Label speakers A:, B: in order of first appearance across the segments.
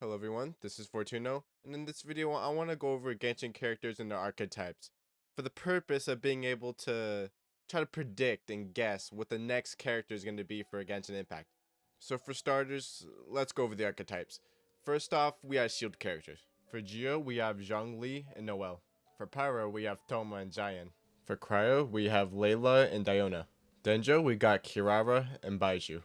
A: Hello everyone, this is Fortuno, and in this video I want to go over Genshin characters and their archetypes, for the purpose of being able to try to predict and guess what the next character is going to be for Genshin Impact. So for starters, let's go over the archetypes. First off, we have shield characters. For Geo, we have Zhongli and Noelle. For Pyro, we have Thoma and Jayan. For Cryo, we have Layla and Diona. Denjo, we got Kirara and Baiju.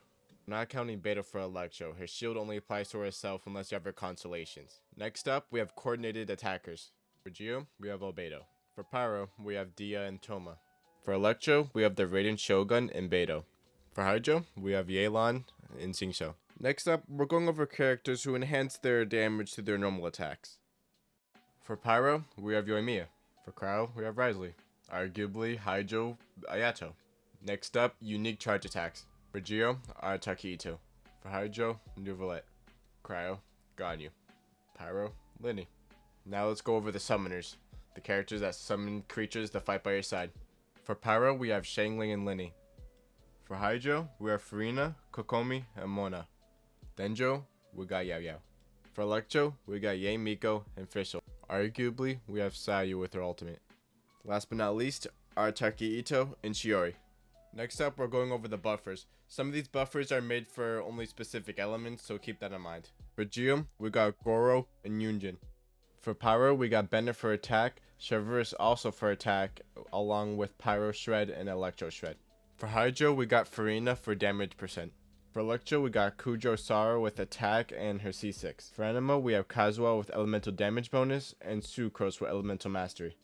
A: Not counting Beta for Electro, her shield only applies to herself unless you have her constellations. Next up, we have coordinated attackers. For Geo, we have Albedo. For Pyro, we have Dia and Thoma. For Electro, we have the Radiant Shogun and Beto. For Hydro, we have Yelan and Xingqiu. Next up, we're going over characters who enhance their damage to their normal attacks. For Pyro, we have Yoimiya. For Cryo, we have Risley. Arguably, Hydro, Ayato. Next up, unique charge attacks. For Geo, Arataki Ito. For Hydro, Nuvalet. Cryo, Ganyu. Pyro, Linny. Now let's go over the summoners, the characters that summon creatures to fight by your side. For Pyro, we have Shangling and Linny. For Hydro, we have Farina, Kokomi, and Mona. Denjo, we got Yao Yao. For Electro, we got Yae Miko and Fischl. Arguably, we have Sayu with her ultimate. Last but not least, Arataki Ito and Shiori. Next up, we're going over the buffers. Some of these buffers are made for only specific elements, so keep that in mind. For Geo, we got Goro and Yunjin. For Pyro, we got Bennett for attack, Cheverus also for attack, along with Pyro Shred and Electro Shred. For Hydro, we got Farina for damage percent. For Electro, we got Kujo Sara with attack and her C6. For Anima, we have Kazuha with elemental damage bonus, and Sucrose with elemental mastery.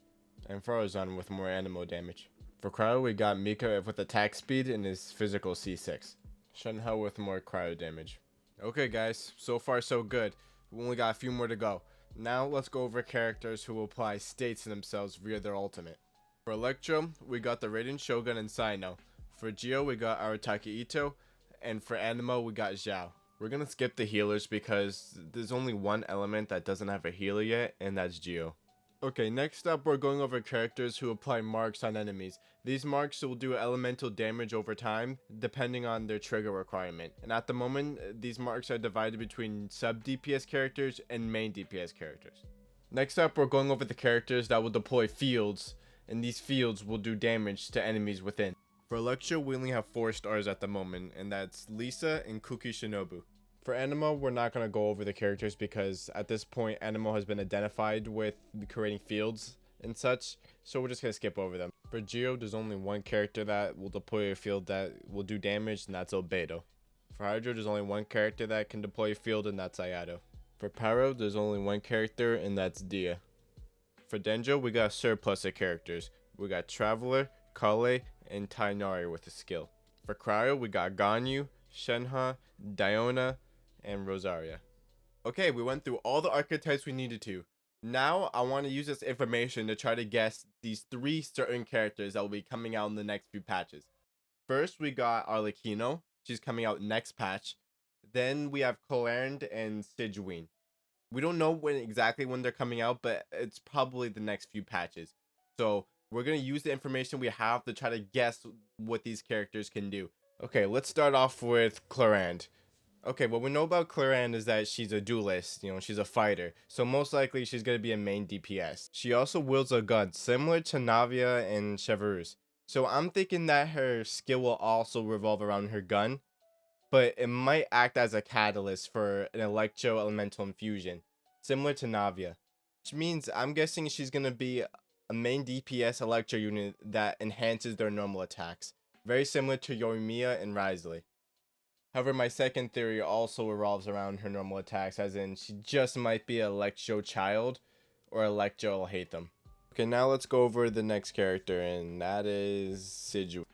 A: And Frozone with more animo damage. For Cryo, we got Mika with attack speed and his physical C6. Shenhe with more cryo damage. Okay guys, so far so good. We only got a few more to go. Now let's go over characters who will apply states to themselves via their ultimate. For Electro, we got the Radiant Shogun and Sino. For Geo, we got Arataki Ito. And for Animo, we got Zhao. We're gonna skip the healers because there's only one element that doesn't have a healer yet, and that's Geo. Okay, next up we're going over characters who apply marks on enemies. These marks will do elemental damage over time, depending on their trigger requirement. And at the moment, these marks are divided between sub DPS characters and main DPS characters. Next up, we're going over the characters that will deploy fields, and these fields will do damage to enemies within. For Electro, we only have 4 stars at the moment, and that's Lisa and Kuki Shinobu. For Animo, we're not going to go over the characters because at this point, Animo has been identified with creating fields and such, so we're just going to skip over them. For Geo, there's only one character that will deploy a field that will do damage, and that's Albedo. For Hydro, there's only one character that can deploy a field, and that's Ayato. For Pyro, there's only one character, and that's Dia. For Denjo, we got a surplus of characters. We got Traveler, Kale, and Tainari with a skill. For Cryo, we got Ganyu, Shenhe, Diona, and Rosaria. Okay, we went through all the archetypes we needed to. Now I want to use this information to try to guess these 3 certain characters that will be coming out in the next few patches. First, we got Arlecchino. She's coming out next patch. Then we have Colarnd and Sigewinne. We don't know exactly when they're coming out, but it's probably the next few patches. So we're going to use the information we have to try to guess what these characters can do. Okay, let's start off with Colarnd. Okay, what we know about Colarnd is that she's a duelist, she's a fighter. So most likely she's going to be a main DPS. She also wields a gun, similar to Navia and Cheverus. So I'm thinking that her skill will also revolve around her gun, but it might act as a catalyst for an Electro Elemental Infusion, similar to Navia. Which means I'm guessing she's going to be a main DPS Electro unit that enhances their normal attacks. Very similar to Yoimiya and Risley. However, my second theory also revolves around her normal attacks, as in she just might be an Electro child, or Electro will hate them. Okay, now let's go over the next character, and that is Sigewinne.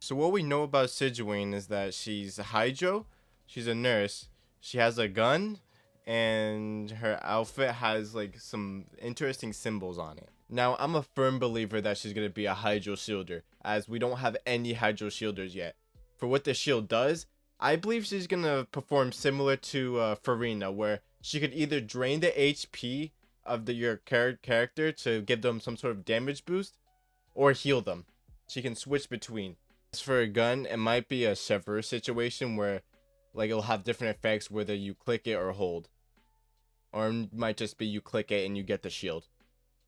A: So what we know about Sigewinne is that she's a Hydro, she's a nurse, she has a gun, and her outfit has like some interesting symbols on it. Now, I'm a firm believer that she's going to be a Hydro Shielder, as we don't have any Hydro Shielders yet. For what the shield does, I believe she's going to perform similar to Farina, where she could either drain the HP of your character to give them some sort of damage boost, or heal them. She can switch between. As for a gun, it might be a Cheverus situation where Like it'll have different effects whether you click it or hold. Or it might just be you click it and you get the shield.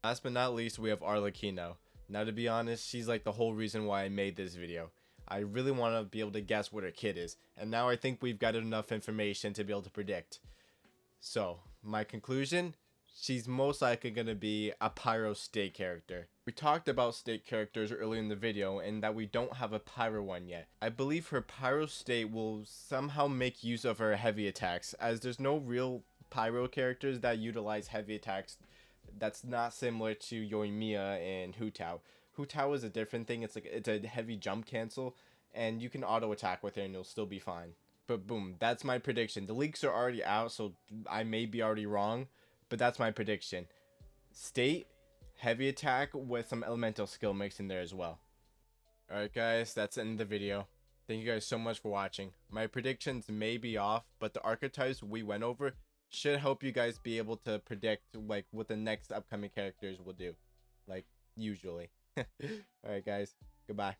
A: Last but not least, we have Arlecchino. Now to be honest, she's like the whole reason why I made this video. I really want to be able to guess what her kit is, and now I think we've got enough information to be able to predict. So, my conclusion, she's most likely going to be a Pyro state character. We talked about state characters earlier in the video and that we don't have a Pyro one yet. I believe her Pyro state will somehow make use of her heavy attacks, as there's no real Pyro characters that utilize heavy attacks that's not similar to Yoimiya and Hu Tao. Hu Tao is a different thing. It's a heavy jump cancel, and you can auto attack with her and you'll still be fine. But boom, that's my prediction. The leaks are already out, so I may be already wrong, but that's my prediction. State, heavy attack with some elemental skill mixed in there as well. Alright guys, that's the end of the video. Thank you guys so much for watching. My predictions may be off, but the archetypes we went over should help you guys be able to predict like what the next upcoming characters will do, like usually. Alright guys, goodbye.